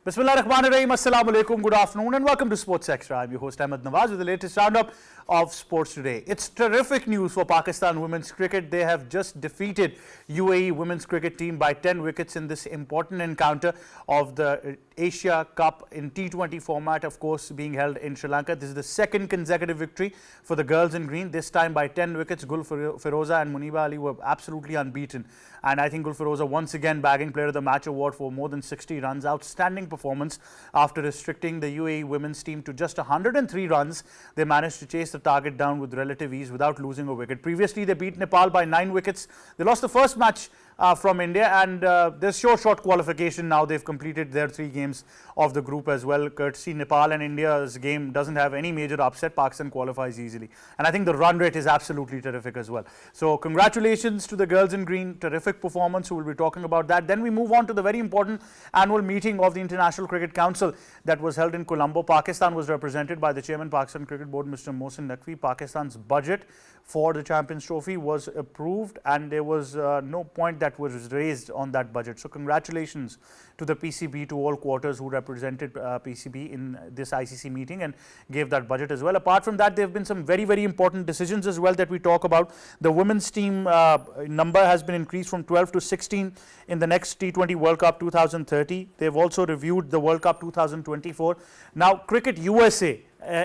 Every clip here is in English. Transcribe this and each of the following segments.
Bismillahirrahmanirrahim. Assalamu alaikum. Good afternoon and welcome to Sports Extra. I'm your host Ahmed Nawaz with the latest roundup of sports today. It's terrific news for Pakistan women's cricket. They have just defeated UAE women's cricket team by 10 wickets in this important encounter of the Asia Cup in T20 format, of course, being held in Sri Lanka. This is the second consecutive victory for the girls in green, this time by 10 wickets. Gul Firoza and Muniba Ali were absolutely unbeaten. And I think Gul Firoza once again bagging Player of the Match award for more than 60 runs. Outstanding performance after restricting the UAE women's team to just 103 runs. They managed to chase the target down with relative ease without losing a wicket. Previously, they beat Nepal by 9 wickets. They lost the first match from India, and there's short qualification now. They've completed their 3 games of the group as well, courtesy Nepal, and India's game doesn't have any major upset. Pakistan qualifies easily, and I think the run rate is absolutely terrific as well. So congratulations to the girls in green, terrific performance. We'll be talking about that. Then we move on to the very important annual meeting of the International Cricket Council that was held in Colombo. Pakistan was represented by the chairman, Pakistan Cricket Board, Mr. Mohsin Naqvi. Pakistan's budget for the Champions Trophy was approved, and there was no point that was raised on that budget. So congratulations to the PCB, to all quarters who represented PCB in this ICC meeting and gave that budget as well. Apart from that, there have been some very important decisions as well that we talk about. The women's team number has been increased from 12 to 16 in the next T20 World Cup 2030. They've also reviewed the World Cup 2024. Now, Cricket USA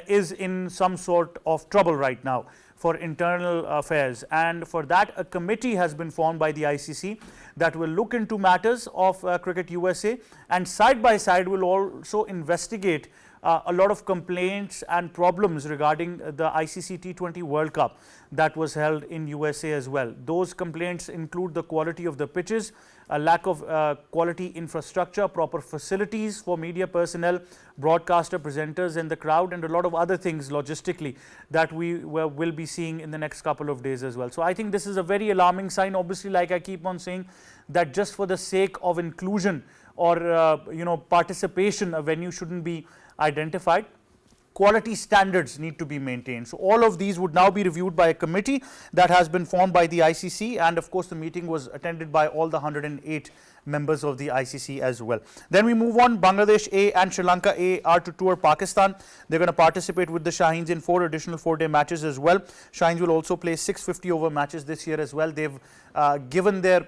is in some sort of trouble right now for internal affairs, and for that a committee has been formed by the ICC that will look into matters of Cricket USA, and side by side will also investigate a lot of complaints and problems regarding the ICC T20 World Cup that was held in USA as well. Those complaints include the quality of the pitches, a lack of quality infrastructure, proper facilities for media personnel, broadcaster, presenters in the crowd, and a lot of other things logistically that we will be seeing in the next couple of days as well. So I think this is a very alarming sign. Obviously, like I keep on saying, that just for the sake of inclusion or participation, a venue shouldn't be identified. Quality standards need to be maintained. So all of these would now be reviewed by a committee that has been formed by the ICC, and of course the meeting was attended by all the 108 members of the ICC as well. Then we move on. Bangladesh A and Sri Lanka A are to tour Pakistan. They're going to participate with the Shaheens in 4 additional 4-day matches as well. Shaheens will also play 650 over matches this year as well. They've given their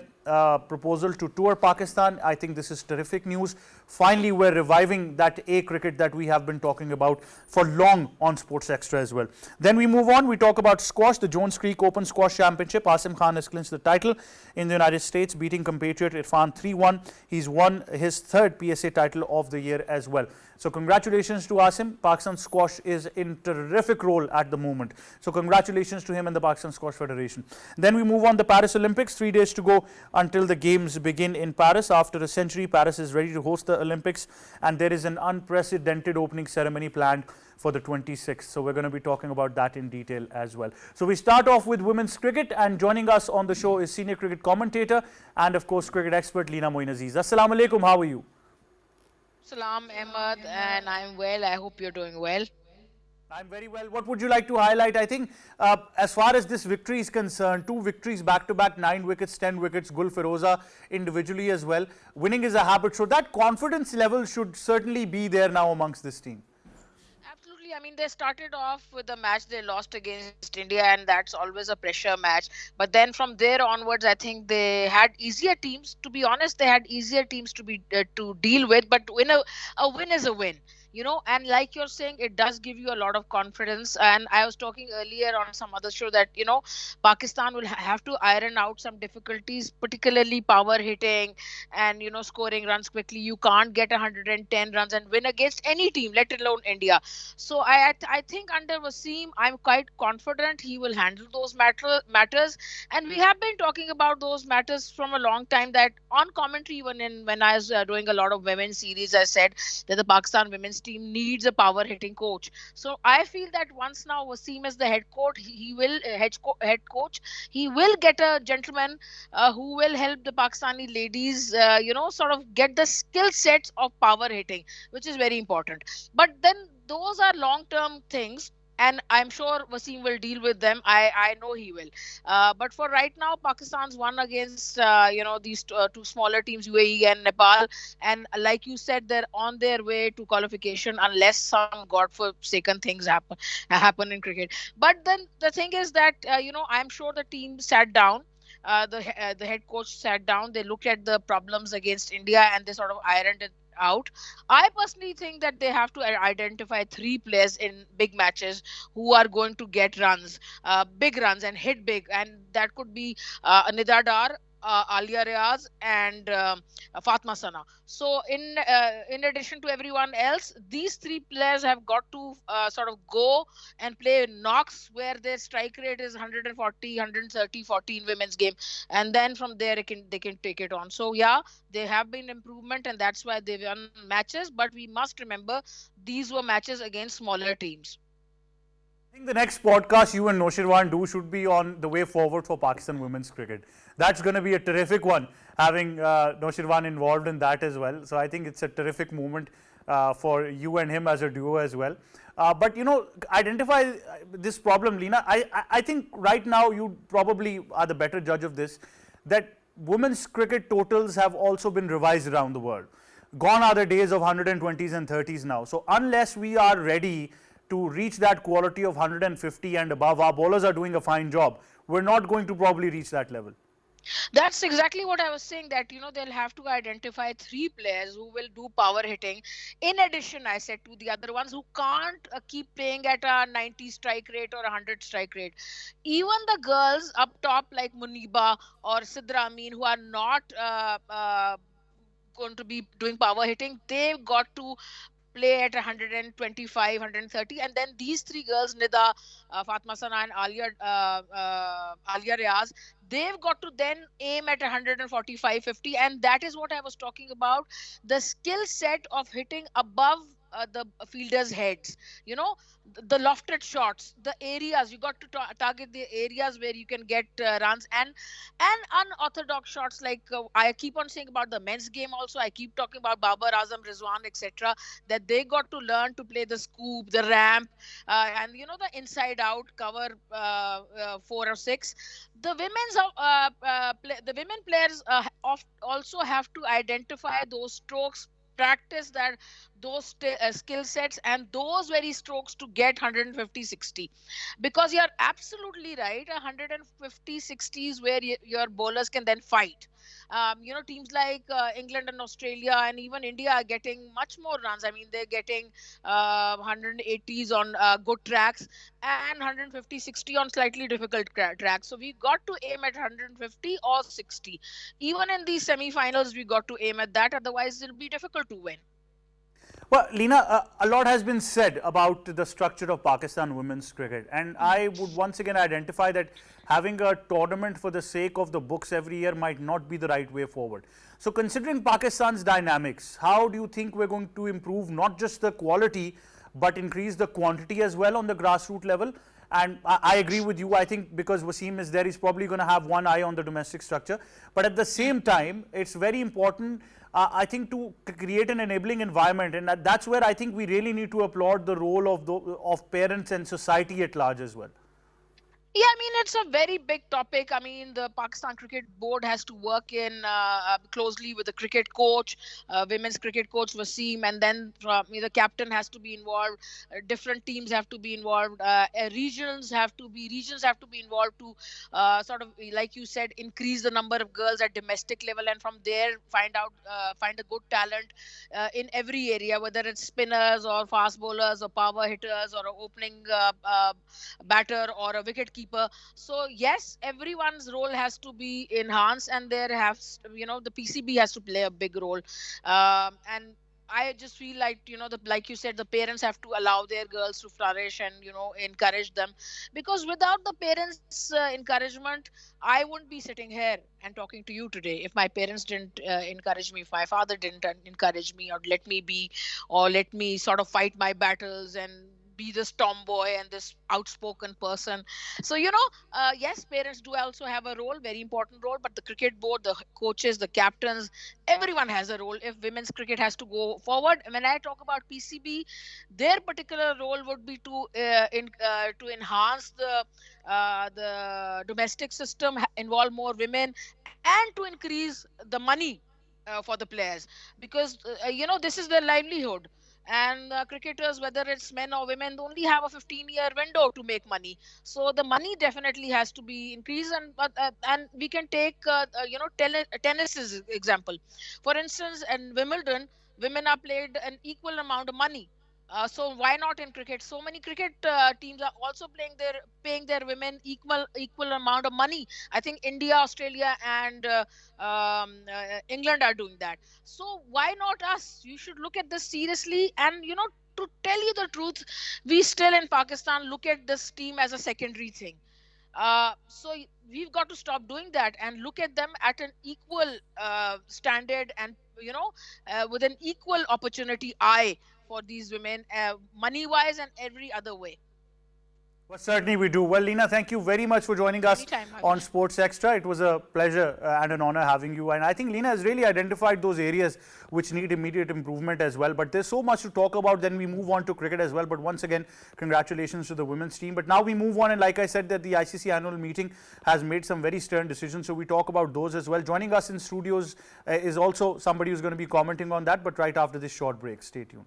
proposal to tour Pakistan. I think this is terrific news. Finally, we're reviving that A cricket that we have been talking about for long on Sports Extra as well. Then we move on. We talk about squash, the Jones Creek Open Squash Championship. Asim Khan has clinched the title in the United States, beating compatriot Irfan 3-1. He's won his 3rd PSA title of the year as well. So congratulations to Asim. Pakistan squash is in terrific role at the moment. So congratulations to him and the Pakistan Squash Federation. Then we move on. The Paris Olympics, 3 days to go until the games begin in Paris. After a century, Paris is ready to host the Olympics, and there is an unprecedented opening ceremony planned for the 26th. So we're going to be talking about that in detail as well. So we start off with women's cricket, and joining us on the show is senior cricket commentator and of course cricket expert Leena Moin Aziz. Assalamu alaikum, how are you? Salam Ahmed, and I'm well. I hope you're doing well. I'm very well. What would you like to highlight? I think as far as this victory is concerned, 2 victories back to back, 9 wickets, 10 wickets, Gul Firoza individually as well. Winning is a habit, so that confidence level should certainly be there now amongst this team. Absolutely. I mean, they started off with the match they lost against India, and that's always a pressure match. But then from there onwards, I think they had easier teams. To be honest, they had easier teams to deal with. But a win is a win. And like you're saying, it does give you a lot of confidence. And I was talking earlier on some other show that, Pakistan will have to iron out some difficulties, particularly power hitting and, scoring runs quickly. You can't get 110 runs and win against any team, let alone India. So I think under Wasim, I'm quite confident he will handle those matters. And we have been talking about those matters from a long time, that on commentary, even when I was doing a lot of women's series, I said that the Pakistan women's team needs a power hitting coach. So I feel that once now Wasim is the head coach, he will get a gentleman who will help the Pakistani ladies sort of get the skill sets of power hitting, which is very important. But then those are long term things. and I'm sure Wasim will deal with them. I know he will. But for right now, Pakistan's won against these two smaller teams, UAE and Nepal, and like you said, they're on their way to qualification unless some godforsaken things happen in cricket. But then the thing is that I'm sure the team sat down. The head coach sat down. They looked at the problems against India and they sort of ironed it out. I personally think that they have to identify three players in big matches who are going to get runs, big runs, and hit big, and that could be Nida Dar, Alia Riaz, and Fatma Sana. So, in addition to everyone else, these three players have got to sort of go and play knocks where their strike rate is 140, 130, 40 in women's game, and then from there they can take it on. So yeah, they have been improvement, and that's why they won matches. But we must remember these were matches against smaller teams. I think the next podcast you and Noshirwan do should be on the way forward for Pakistan women's cricket. That's going to be a terrific one, having Noshirwan involved in that as well. So I think it's a terrific moment for you and him as a duo as well. But identify this problem, Leena. I think right now you probably are the better judge of this. That women's cricket totals have also been revised around the world. Gone are the days of 120s and 30s now. So unless we are ready to reach that quality of 150 and above, our bowlers are doing a fine job. We're not going to probably reach that level. That's exactly what I was saying, that they'll have to identify three players who will do power hitting. In addition, I said, to the other ones who can't keep playing at a 90 strike rate or 100 strike rate. Even the girls up top like Muniba or Sidra Amin, who are not going to be doing power hitting, they've got to play at 125, 130, and then these three girls, Nida, Fatma Sana, and Alia Riaz, they've got to then aim at 145, 50, and that is what I was talking about. The skill set of hitting above the fielders' heads, the lofted shots, the areas you got to target, the areas where you can get runs, and unorthodox shots, like I keep on saying about the men's game also. I keep talking about Babar Azam, Rizwan, etc., that they got to learn to play the scoop, the ramp, and the inside out cover, 4 or 6. The the women players also have to identify those strokes, practice those skill sets and those very strokes to get 150, 60, because you're absolutely right. 150, 60 is where your bowlers can then fight. Teams like England and Australia and even India are getting much more runs. I mean, they're getting 180s on good tracks and 150, 60 on slightly difficult tracks. So we got to aim at 150 or 60. Even in these semi-finals, we got to aim at that. Otherwise, it'll be difficult to win. Well, Leena, a lot has been said about the structure of Pakistan women's cricket, and I would once again identify that having a tournament for the sake of the books every year might not be the right way forward. So, considering Pakistan's dynamics, how do you think we're going to improve not just the quality but increase the quantity as well on the grassroots level? And I agree with you. I think because Wasim is there, he's probably going to have one eye on the domestic structure. But at the same time, it's very important, I think, to create an enabling environment. And that's where I think we really need to applaud the role of parents and society at large as well. Yeah, I mean, it's a very big topic. I mean, the Pakistan Cricket Board has to work in closely with the cricket coach, women's cricket coach Wasim, and then the captain has to be involved. Different teams have to be involved. Regions have to be involved to sort of, like you said, increase the number of girls at domestic level, and from there find a good talent in every area, whether it's spinners or fast bowlers or power hitters or an opening batter or a wicket keeper. So yes, everyone's role has to be enhanced, and the PCB has to play a big role. And I just feel like, like you said, the parents have to allow their girls to flourish and encourage them, because without the parents' encouragement, I wouldn't be sitting here and talking to you today if my parents didn't encourage me, if my father didn't encourage me or let me be, or let me sort of fight my battles and be this tomboy and this outspoken person. So yes, parents do also have a role, very important role, but the cricket board, the coaches, the captains, everyone has a role if women's cricket has to go forward. When I talk about PCB, their particular role would be to enhance the domestic system, involve more women, and to increase the money for the players, because this is their livelihood. And cricketers, whether it's men or women, only have a 15-year window to make money. So the money definitely has to be increased. And we can take tennis's example. For instance, in Wimbledon, women are paid an equal amount of money. So why not in cricket? So many cricket teams are also paying their women equal amount of money. I think India, Australia, and England are doing that. So why not us? You should look at this seriously. And to tell you the truth, we still in Pakistan look at this team as a secondary thing. So we've got to stop doing that and look at them at an equal standard, and with an equal opportunity eye for these women, money wise and every other way. Well, certainly we do. Well, Leena, thank you very much for joining us Anytime, on Bhavesh. Sports Extra. It was a pleasure and an honor having you. And I think Leena has really identified those areas which need immediate improvement as well. But there's so much to talk about. Then we move on to cricket as well. But once again, congratulations to the women's team. But now we move on. And like I said, that the ICC annual meeting has made some very stern decisions. So we talk about those as well. Joining us in studios is also somebody who's going to be commenting on that. But right after this short break, stay tuned.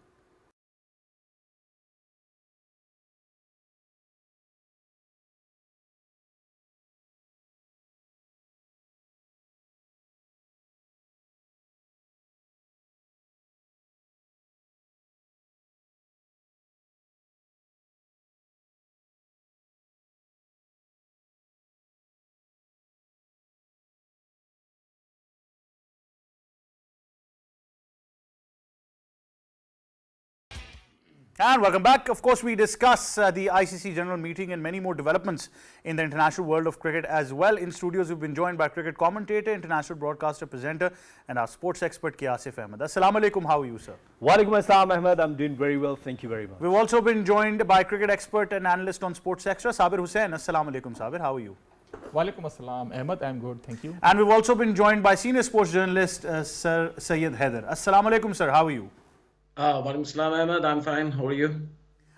And welcome back. Of course, we discuss the ICC general meeting and many more developments in the international world of cricket as well. In studios, we've been joined by cricket commentator, international broadcaster, presenter, and our sports expert, Kiasif Ahmed. Assalamu alaikum. How are you, sir? Walaikum assalam, Ahmed. I'm doing very well. Thank you very much. We've also been joined by cricket expert and analyst on Sports Extra, Sabir Hussain. Assalamu alaikum, Sabir. How are you? Walaikum assalam, Ahmed. I'm good, thank you. And we've also been joined by senior sports journalist, Sir Syed Haider. Assalamu alaikum, sir. How are you? Walaikum Assalam, Ahmed. I'm fine. How are you?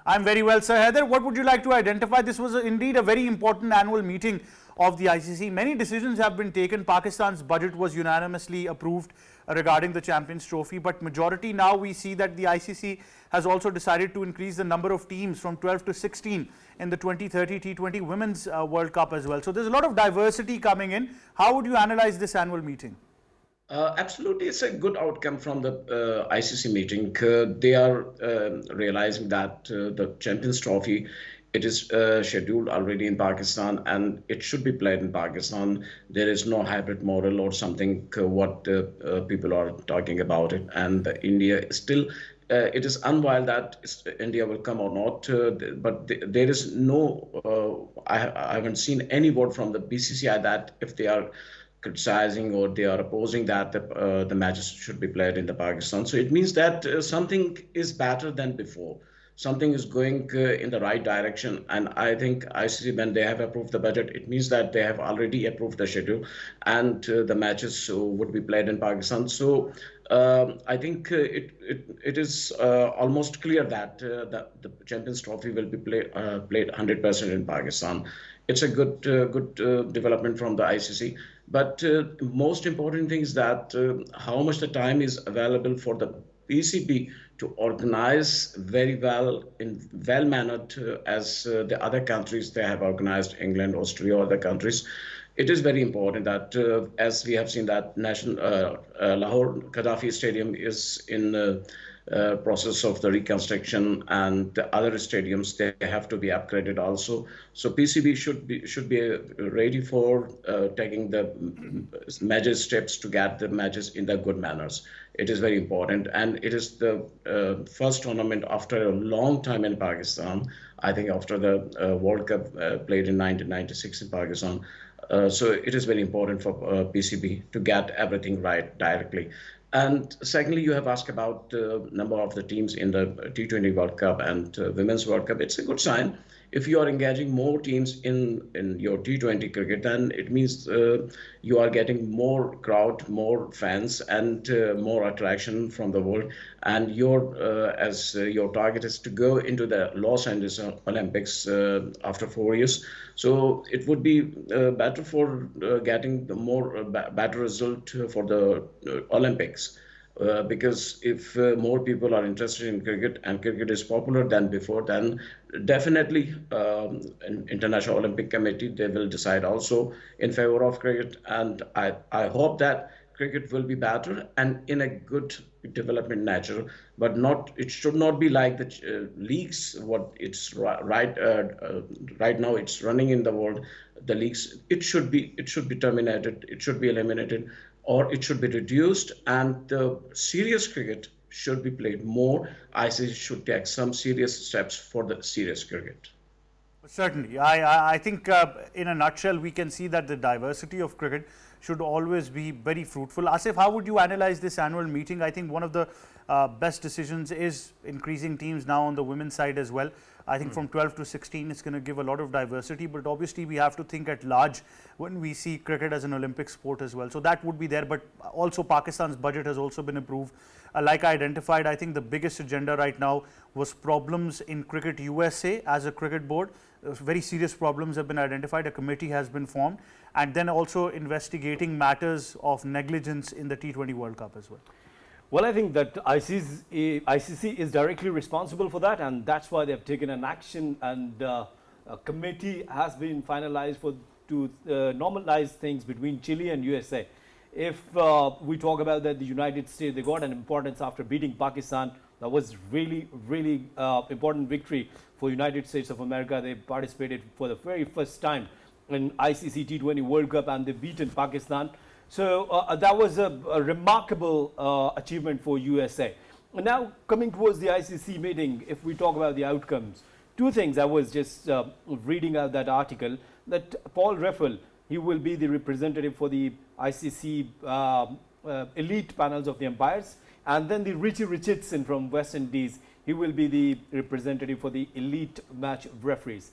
I'm very well, Sir Haider. What would you like to identify? This was indeed a very important annual meeting of the ICC. Many decisions have been taken. Pakistan's budget was unanimously approved regarding the Champions Trophy, but majority now we see that the ICC has also decided to increase the number of teams from 12 to 16 in the 2030 T20 Women's World Cup as well. So there's a lot of diversity coming in. How would you analyze this annual meeting? Absolutely, it's a good outcome from the ICC meeting. They are realizing that the Champions Trophy, it is scheduled already in Pakistan and it should be played in Pakistan. There is no hybrid model or something what people are talking about it. And India still, it is unwild that India will come or not. But there is no, I haven't seen any word from the BCCI that if they are criticizing or they are opposing that the matches should be played in the Pakistan. So it means that something is better than before. Something is going in the right direction. And I think ICC, when they have approved the budget, it means that they have already approved the schedule and the matches would be played in Pakistan. So I think it is almost clear that the Champions Trophy will be played 100% in Pakistan. It's a good development from the ICC. But most important thing is that how much the time is available for the PCB to organize very well in well-mannered as the other countries they have organized, England, Austria, other countries. It is very important that as we have seen that Lahore Gaddafi Stadium is in process of the reconstruction, and the other stadiums they have to be upgraded also. So PCB should be ready for taking the major steps to get the matches in the good manners. It is very important, and it is the first tournament after a long time in Pakistan. I think after the World Cup played in 1996 in Pakistan. So it is very important for PCB to get everything right directly. And secondly, you have asked about number of the teams in the T20 World Cup and Women's World Cup. It's a good sign. If you are engaging more teams in your T20 cricket, then it means you are getting more crowd, more fans, and more attraction from the world. And your target is to go into the Los Angeles Olympics after 4 years. So it would be better for getting the more better result for the Olympics. Because if more people are interested in cricket and cricket is popular than before, then definitely International Olympic Committee, they will decide also in favor of cricket. And I hope that cricket will be better and in a good development nature, but it should not be like the leagues, what it's right now it's running in the world, the leagues. It should be terminated, it should be eliminated, or it should be reduced, and the serious cricket should be played more. ICC should take some serious steps for the serious cricket. Certainly. I think in a nutshell, we can see that the diversity of cricket should always be very fruitful. Asif, how would you analyze this annual meeting? I think one of the best decisions is increasing teams now on the women's side as well. I think from 12 to 16, it's going to give a lot of diversity, but obviously we have to think at large when we see cricket as an Olympic sport as well. So that would be there, but also Pakistan's budget has also been approved. Like I identified, I think the biggest agenda right now was problems in Cricket USA as a cricket board. Very serious problems have been identified. A committee has been formed, and then also investigating matters of negligence in the T20 World Cup as well. Well, I think that ICC is directly responsible for that, and that's why they have taken an action, and a committee has been finalized to normalize things between Chile and USA. If we talk about that, the United States, they got an importance after beating Pakistan. That was really, really important victory for United States of America. They participated for the very first time in ICC T20 World Cup, and they beaten Pakistan. So that was a remarkable achievement for USA. Now coming towards the ICC meeting, if we talk about the outcomes, two things. I was just reading out that article that Paul Reffel, he will be the representative for the ICC elite panels of the umpires, and then the Richie Richardson from West Indies, he will be the representative for the elite match referees.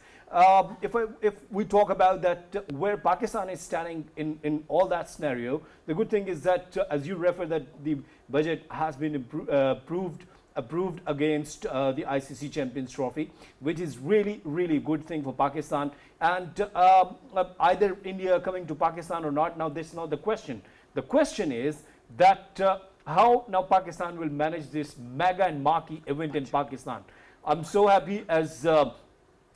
If we talk about that, where Pakistan is standing in all that scenario, the good thing is that, as you refer, that the budget has been approved against the ICC Champions Trophy, which is really, really good thing for Pakistan. And either India coming to Pakistan or not, now this is not the question. The question is that how now Pakistan will manage this mega and marquee event in Pakistan. I'm so happy, as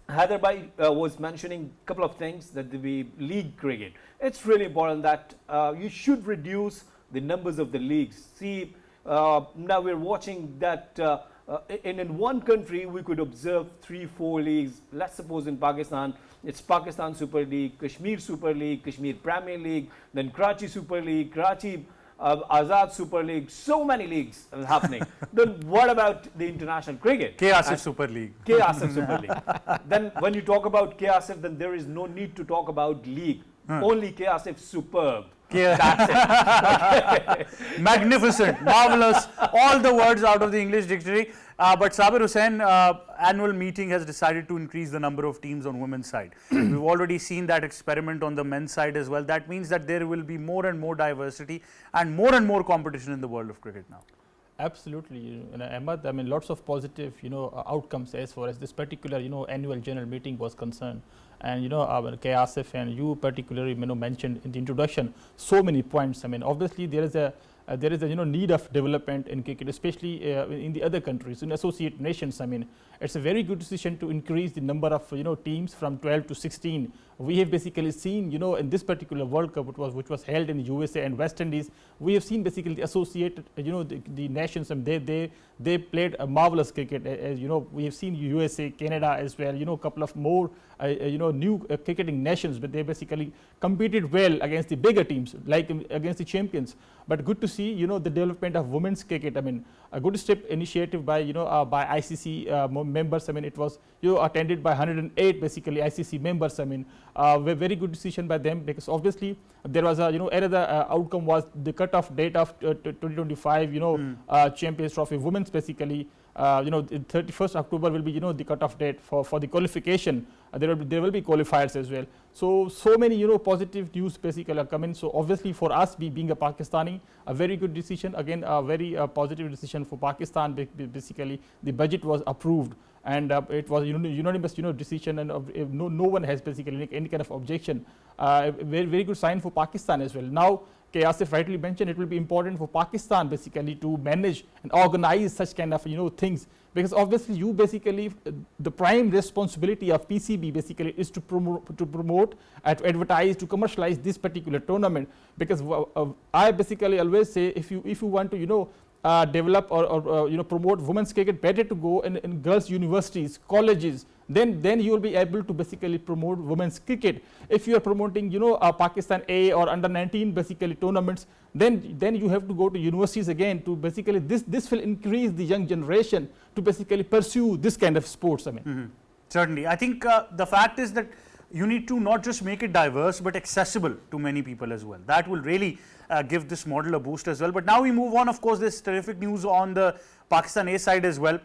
Haider Bhai was mentioning a couple of things, that the league cricket. It's really important that you should reduce the numbers of the leagues. See, now we're watching that in one country we could observe 3-4 leagues. Let's suppose in Pakistan, it's Pakistan Super League, Kashmir Super League, Kashmir Premier League, then Karachi Super League, Karachi Azad Super League, so many leagues happening. Then what about the international cricket? K. Asif Super League. K. Asif Super League. Then when you talk about K. Asif, then there is no need to talk about league. Only K. Asif Superb. That's it. Magnificent, marvelous, all the words out of the English dictionary. But Sabir Hussain, annual meeting has decided to increase the number of teams on women's side. We've already seen that experiment on the men's side as well. That means that there will be more and more diversity and more competition in the world of cricket now. Absolutely, Ahmed. I mean, lots of positive, outcomes as far as this particular, annual general meeting was concerned. And K. Asif and you particularly, mentioned in the introduction so many points. I mean, obviously there is a need of development in cricket, especially in the other countries, in associate nations. I mean, it's a very good decision to increase the number of teams from 12 to 16. We have basically seen, in this particular World Cup, which was held in the USA and West Indies, we have seen basically the associated, the nations, and they played a marvelous cricket. As we have seen USA, Canada as well. A couple of more, new cricketing nations, but they basically competed well against the bigger teams, like against the champions. but good to see, you know, the development of women's cricket. I mean, a good step initiative by, you know, by ICC members. I mean, it was, you know, attended by 108 basically ICC members. I mean, very good decision by them, because obviously there was a, you know, another outcome was the cut-off date of 2025, you know, Champions Trophy women's basically. You know, 31st October will be, you know, the cut-off date for the qualification. There will be qualifiers as well. So many, you know, positive news basically are coming. So obviously for us, being a Pakistani, a very good decision. Again, a very positive decision for Pakistan. Basically, the budget was approved, and it was unanimous, you know, decision, and no one has basically any kind of objection. Very good sign for Pakistan as well. Now, K. Asif rightly mentioned, it will be important for Pakistan basically to manage and organize such kind of, you know, things, because obviously you basically, the prime responsibility of PCB basically is to promote, to advertise, to commercialize this particular tournament. Because I basically always say, if you want to, you know, develop or you know, promote women's cricket, better to go in girls' universities, colleges. Then you will be able to basically promote women's cricket. If you are promoting, you know, Pakistan A or under 19 basically tournaments, then you have to go to universities again to basically this will increase the young generation to basically pursue this kind of sports. I mean, Certainly, I think the fact is that you need to not just make it diverse but accessible to many people as well. That will really give this model a boost as well. But now we move on. Of course, there's terrific news on the Pakistan A side as well.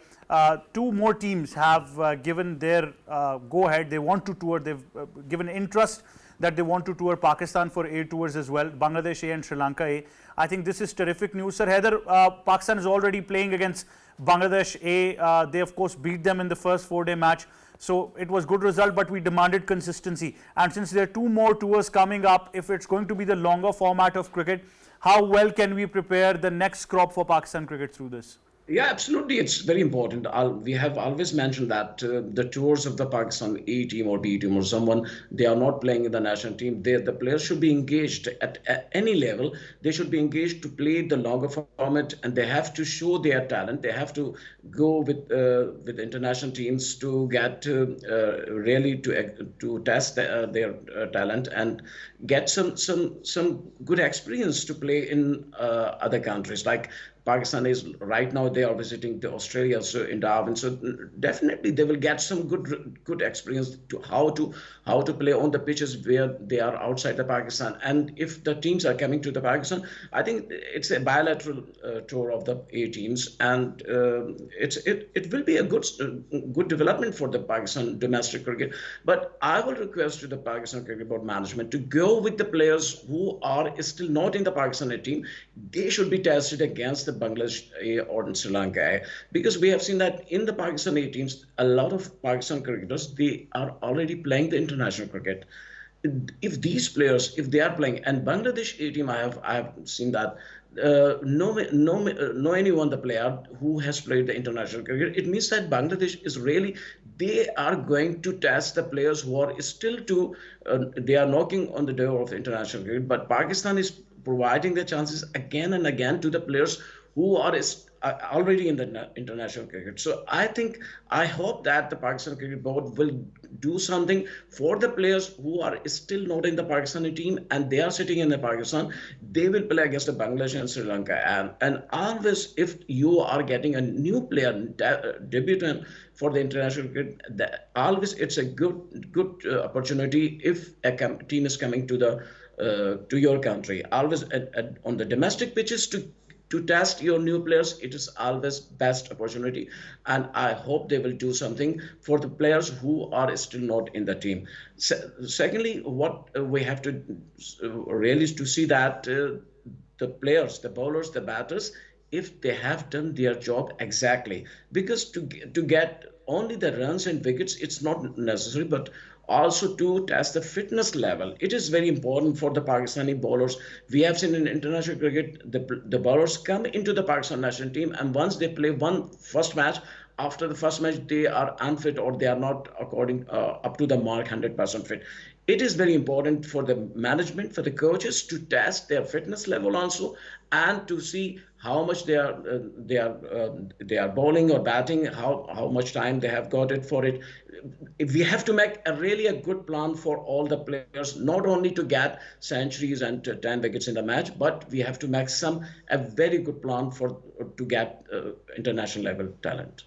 Two more teams have given their go-ahead. They want to tour. They've given interest that they want to tour Pakistan for A tours as well, Bangladesh A and Sri Lanka A. I think this is terrific news. Sir Haider, Pakistan is already playing against Bangladesh A. They, of course, beat them in the first 4-day match. So it was good result, but we demanded consistency. And since there are two more tours coming up, if it's going to be the longer format of cricket, how well can we prepare the next crop for Pakistan cricket through this? Yeah, absolutely. It's very important. We have always mentioned that the tours of the Pakistan A team or B team or someone, they are not playing in the national team. The players should be engaged at any level. They should be engaged to play the longer format, and they have to show their talent. They have to go with international teams to get really to test their talent and get some good experience to play in other countries. Like Pakistan is right now, they are visiting the Australia, so in Darwin. So definitely they will get some good experience to how to play on the pitches where they are outside the Pakistan. And if the teams are coming to the Pakistan, I think it's a bilateral tour of the A teams, and it will be a good development for the Pakistan domestic cricket. But I will request to the Pakistan Cricket Board management to go with the players who are still not in the Pakistan A team. They should be tested against the Bangladesh A or Sri Lanka A, because we have seen that in the Pakistan A teams, a lot of Pakistan cricketers, they are already playing the international cricket. If these players, if they are playing, and Bangladesh A team, I have seen that no anyone the player who has played the international cricket. It means that Bangladesh is really, they are going to test the players who are still they are knocking on the door of international cricket. But Pakistan is providing the chances again and again to the players who are already in the international cricket. So I hope that the Pakistan Cricket Board will do something for the players who are still not in the Pakistani team and they are sitting in the Pakistan. They will play against the Bangladesh and Sri Lanka. And always, if you are getting a new player, debutant for the international cricket, always it's a good opportunity if a team is coming to your country. Always on the domestic pitches to test your new players, it is always best opportunity, and I hope they will do something for the players who are still not in the team. Secondly, what we have to really to see that the players, the bowlers, the batters, if they have done their job exactly, because to get only the runs and wickets, it's not necessary, but also to test the fitness level. It is very important for the Pakistani bowlers. We have seen in international cricket, the bowlers come into the Pakistan national team, and once they play one first match, after the first match, they are unfit or they are not according up to the mark 100% fit. it is very important for the management, for the coaches to test their fitness level also, and to see how much they are bowling or batting, how much time they have got it for it. We have to make a good plan for all the players, not only to get centuries and 10 wickets in the match, but we have to make a very good plan for to get international level talent.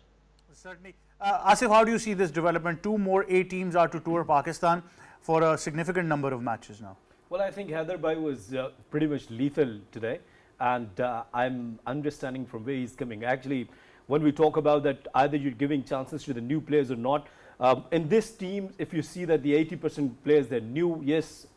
Certainly. Asif, how do you see this development? Two more A teams are to tour Pakistan for a significant number of matches now. Well, I think Hyderabad was pretty much lethal today, and I'm understanding from where he's coming. Actually, when we talk about that, either you're giving chances to the new players or not. In this team, if you see that the 80% players, they're new, yes.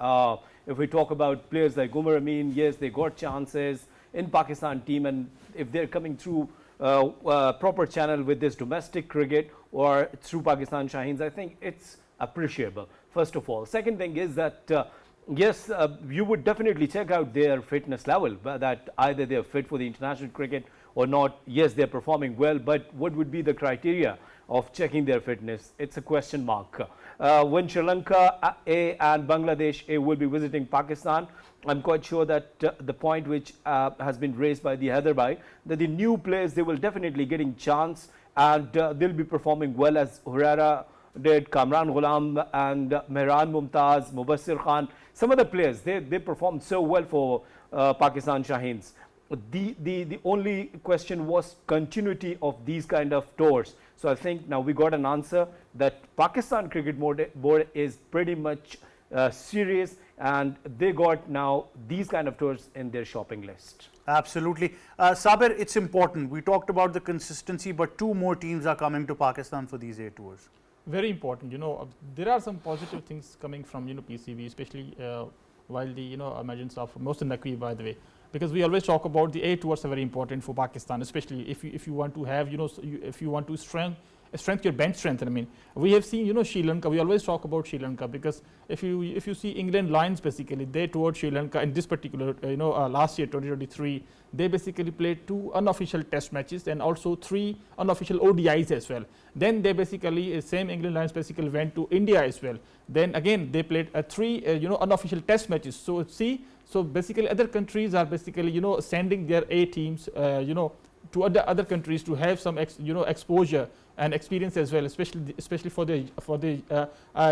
If we talk about players like Umar Amin, yes, they got chances in Pakistan team, and if they're coming through proper channel with this domestic cricket or through Pakistan Shaheens, I think it's appreciable, first of all. Second thing is that, yes, you would definitely check out their fitness level, that either they're fit for the international cricket or not. Yes, they're performing well, but what would be the criteria of checking their fitness? It's a question mark. When Sri Lanka A and Bangladesh A will be visiting Pakistan, I'm quite sure that the point which has been raised by the Hyderabad, that the new players, they will definitely getting chance, and they'll be performing well, as Huraira did, Kamran Ghulam and Mehran Mumtaz, Mubassir Khan. Some of the players, they performed so well for Pakistan Shaheens. The only question was continuity of these kind of tours. So I think now we got an answer that Pakistan Cricket Board is pretty much serious, and they got now these kind of tours in their shopping list. Absolutely. Sabir, it's important. We talked about the consistency, but two more teams are coming to Pakistan for these A tours. Very important. There are some positive things coming from PCB, especially while the emergence of Mohsin Naqvi, by the way, because we always talk about the A tours are very important for Pakistan, especially if you want to have if you want to strengthen your bench strength. I mean, we have seen Sri Lanka. We always talk about Sri Lanka because if you see England Lions, basically they toured Sri Lanka in this particular last year 2023. They basically played 2 unofficial test matches and also 3 unofficial ODIs as well. Then they basically same England Lions basically went to India as well. Then again they played 3 unofficial test matches. So basically other countries are basically sending their A teams to other countries to have some exposure and experience as well, especially for the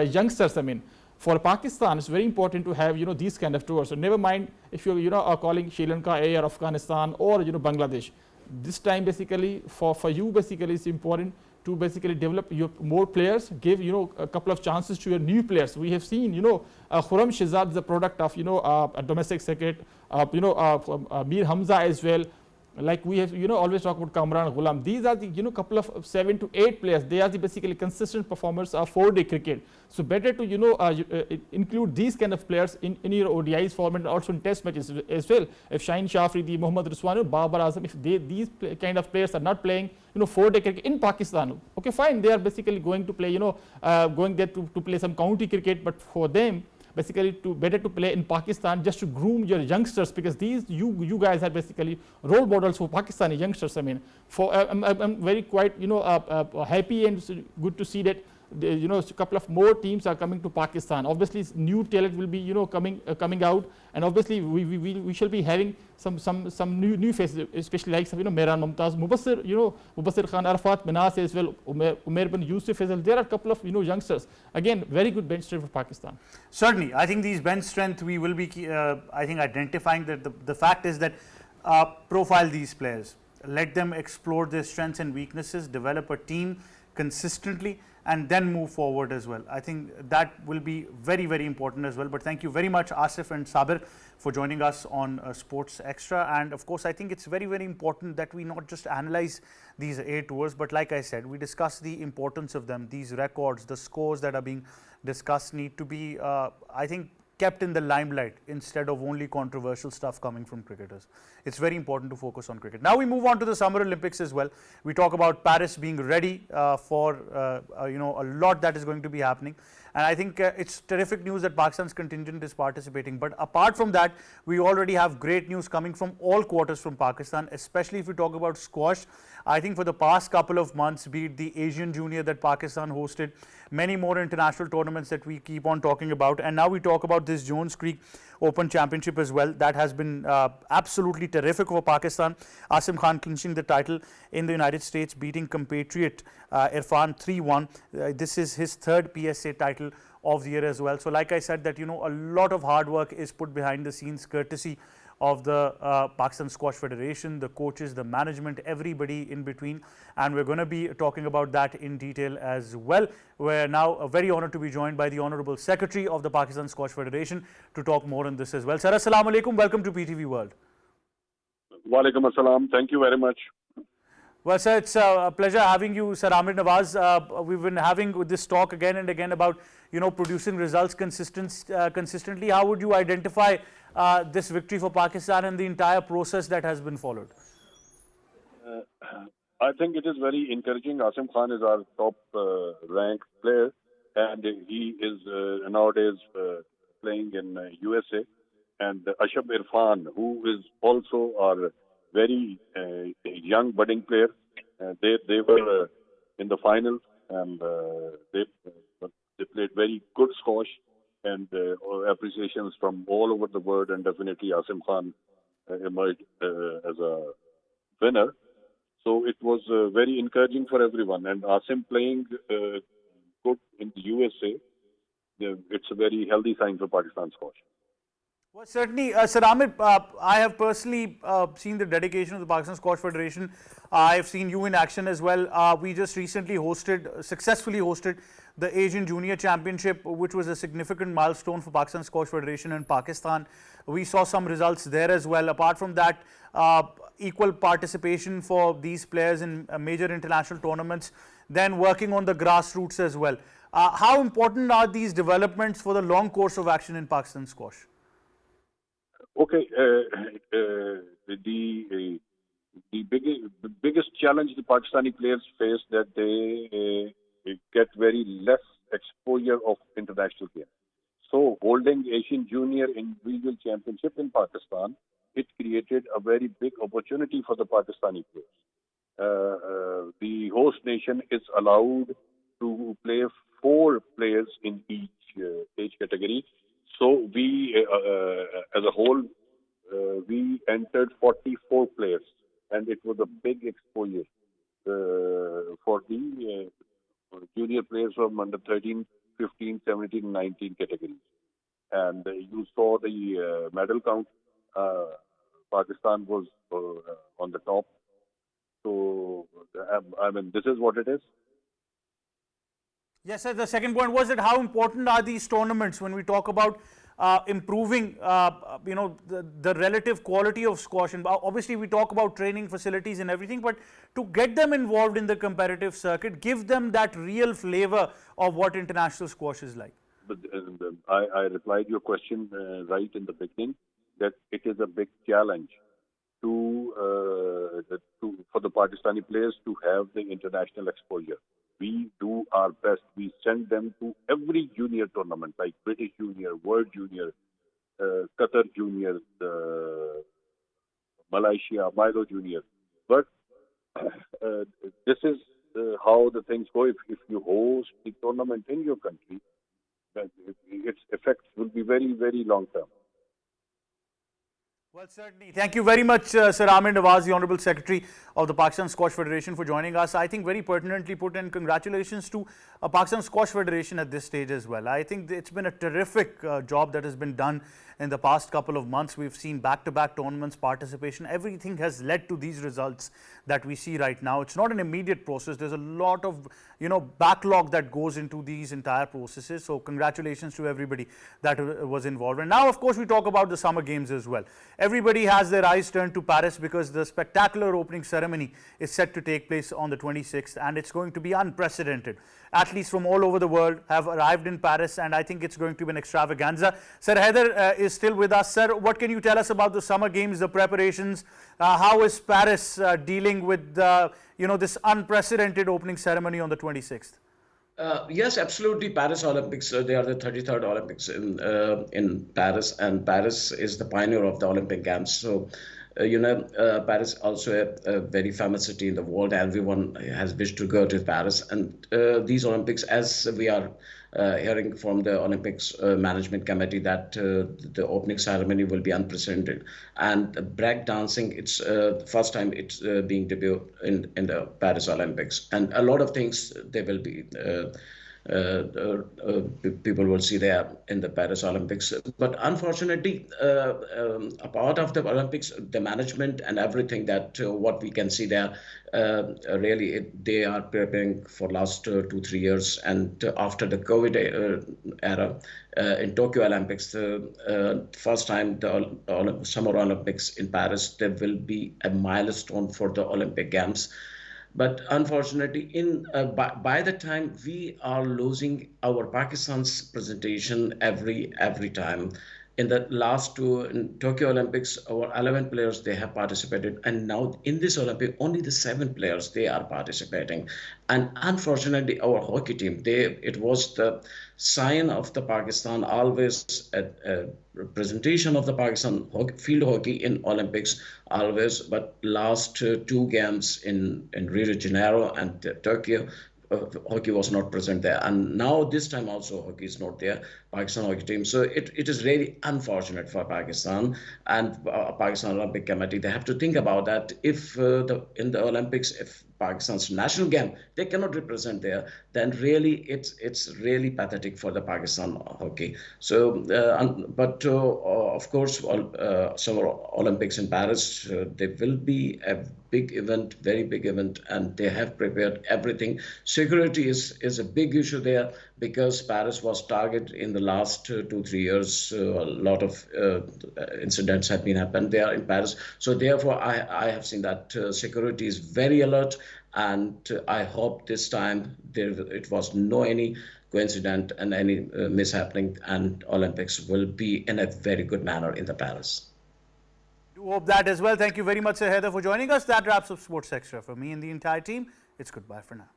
youngsters. I mean, for Pakistan, it's very important to have these kind of tours. So never mind if you are calling Sri Lanka A or Afghanistan or Bangladesh. This time basically for you basically it's important to basically develop your more players, give a couple of chances to your new players. We have seen Khurram Shehzad is a product of a domestic cricket, Mir Hamza as well. Like we have always talk about Kamran Ghulam. These are the couple of 7 to 8 players. They are the basically consistent performers of 4-day cricket. So better to include these kind of players in your ODIs format and also in test matches as well. If Shaheen Shah Afridi, Mohammad Rizwan, Babar Azam, if these kind of players are not playing 4-day cricket in Pakistan, okay, fine, they are basically going to play going there to play some county cricket, but for them basically better to play in Pakistan just to groom your youngsters, because these you guys are basically role models for Pakistani youngsters. I mean, I'm very quite happy and good to see that a couple of more teams are coming to Pakistan. Obviously, new talent will be coming out, and obviously we shall be having some new faces, especially like Mehran Mumtaz, Mubassir Khan, Arafat Minas as well, Umair bin Yusuf as well. There are a couple of youngsters. Again, very good bench strength for Pakistan. Certainly, I think these bench strength we will be I think identifying that the fact is that profile these players, let them explore their strengths and weaknesses, develop a team consistently, and then move forward as well. I think that will be very, very important as well. But thank you very much, Asif and Sabir, for joining us on Sports Extra. And of course, I think it's very, very important that we not just analyze these A tours, but like I said, we discuss the importance of them. These records, the scores that are being discussed need to be, I think, kept in the limelight instead of only controversial stuff coming from cricketers. It's very important to focus on cricket. Now we move on to the Summer Olympics as well. We talk about Paris being ready for a lot that is going to be happening. And I think it's terrific news that Pakistan's contingent is participating. But apart from that, we already have great news coming from all quarters from Pakistan, especially if we talk about squash. I think for the past couple of months, be it the Asian Junior that Pakistan hosted, many more international tournaments that we keep on talking about, and now we talk about this Jones Creek Open Championship as well. That has been absolutely terrific for Pakistan. Asim Khan clinching the title in the United States, beating compatriot Irfan 3-1. This is his third PSA title of the year as well. So like I said, that a lot of hard work is put behind the scenes, courtesy of the Pakistan Squash Federation, the coaches, the management, everybody in between. And we're going to be talking about that in detail as well. We're now very honored to be joined by the Honorable Secretary of the Pakistan Squash Federation to talk more on this as well. Sir, assalamu alaikum. Welcome to PTV World. Walaikum assalam. Thank you very much. Well, sir, it's a pleasure having you, Sir Amir Nawaz. We've been having this talk again and again about, producing results consistently. How would you identify this victory for Pakistan and the entire process that has been followed? I think it is very encouraging. Asim Khan is our top ranked player, and he is nowadays playing in USA. And Ashab Irfan, who is also our very young budding player, they were in the final, and they played very good squash, and appreciations from all over the world, and definitely Asim Khan emerged as a winner. So it was very encouraging for everyone, and Asim playing good in the USA, it's a very healthy sign for Pakistan squash. Well, certainly, Sir Amir, I have personally seen the dedication of the Pakistan Squash Federation. I have seen you in action as well. We just recently successfully hosted the Asian Junior Championship, which was a significant milestone for Pakistan Squash Federation in Pakistan. We saw some results there as well. Apart from that, equal participation for these players in major international tournaments, then working on the grassroots as well. How important are these developments for the long course of action in Pakistan squash? Okay, the biggest challenge the Pakistani players face that they get very less exposure of international games. So holding Asian Junior Individual Championship in Pakistan, it created a very big opportunity for the Pakistani players. The host nation is allowed to play 4 players in each age category. So we, as a whole, we entered 44 players, and it was a big exposure for the junior players from under 13, 15, 17, 19 categories. And you saw the medal count. Pakistan was on the top. So, I mean, this is what it is. Yes, sir. The second point was that how important are these tournaments when we talk about improving, the relative quality of squash? And obviously, we talk about training facilities and everything, but to get them involved in the competitive circuit, give them that real flavor of what international squash is like. But I replied your question right in the beginning that it is a big challenge for the Pakistani players to have the international exposure. We do our best. We send them to every junior tournament like British Junior, World Junior, Qatar Junior, Malaysia, Milo Junior. But this is how the things go. If you host the tournament in your country, its effects will be very, very long term. Well, certainly. Thank you very much, Sir Amir Nawaz, the Honorable Secretary of the Pakistan Squash Federation, for joining us. I think very pertinently put, and congratulations to Pakistan Squash Federation at this stage as well. I think it's been a terrific job that has been done in the past couple of months. We've seen back-to-back tournaments, participation. Everything has led to these results that we see right now. It's not an immediate process. There's a lot of, backlog that goes into these entire processes. So congratulations to everybody that was involved. And now, of course, we talk about the Summer Games as well. Everybody has their eyes turned to Paris because the spectacular opening ceremony is set to take place on the 26th, and it's going to be unprecedented. Athletes from all over the world have arrived in Paris, and I think it's going to be an extravaganza. Sir Haider is still with us. Sir, what can you tell us about the Summer Games, the preparations? How is Paris dealing with this unprecedented opening ceremony on the 26th? Yes, absolutely. Paris Olympics, they are the 33rd Olympics in Paris, and Paris is the pioneer of the Olympic Games. So, Paris also a very famous city in the world. Everyone has wished to go to Paris, and these Olympics, as we are hearing from the Olympics Management Committee, that the opening ceremony will be unprecedented. And break dancing, it's the first time it's being debuted in the Paris Olympics, and a lot of things they will be. People will see there in the Paris Olympics. But unfortunately, a part of the Olympics, the management and everything that what we can see there, really they are preparing for last 2-3 years. And after the COVID era, in Tokyo Olympics, first time the Summer Olympics in Paris, there will be a milestone for the Olympic Games. But unfortunately, by the time we are losing our Pakistan's presentation every time. In the last two in Tokyo Olympics, our 11 players they have participated, and now in this Olympic, only the 7 players they are participating. And unfortunately, our hockey team, it was the sign of the Pakistan, always a representation of the Pakistan field hockey in Olympics, always. But last two games in Rio de Janeiro and Tokyo, hockey was not present there, and now this time also hockey is not there, Pakistan hockey team. So it is really unfortunate for Pakistan, and Pakistan Olympic Committee, they have to think about that. If in the Olympics, if Pakistan's national game they cannot represent there, then really it's really pathetic for the Pakistan hockey. So but of course, Summer Olympics in Paris, they will be a big event, very big event, and they have prepared everything. Security is a big issue there, because Paris was targeted in the last 2-3 years. A lot of incidents have been happened there in Paris. So therefore, I have seen that security is very alert, and I hope this time it was no any coincidence and any mishappening, and Olympics will be in a very good manner in the Paris. Do hope that as well. Thank you very much, Sir Heather, for joining us. That wraps up Sports Extra. For me and the entire team, it's goodbye for now.